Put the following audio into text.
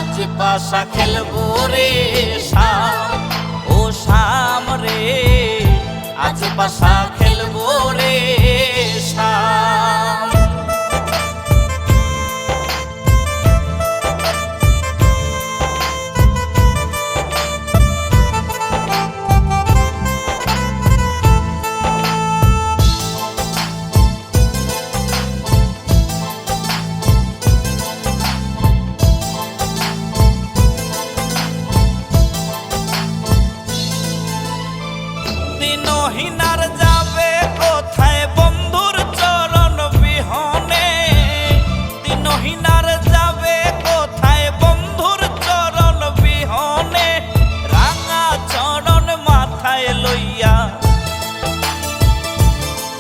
আজ পাশা খেলবো রে শাম, ও শাম রে, আজ পাশা খেলবো রে শাম। দিনহীনার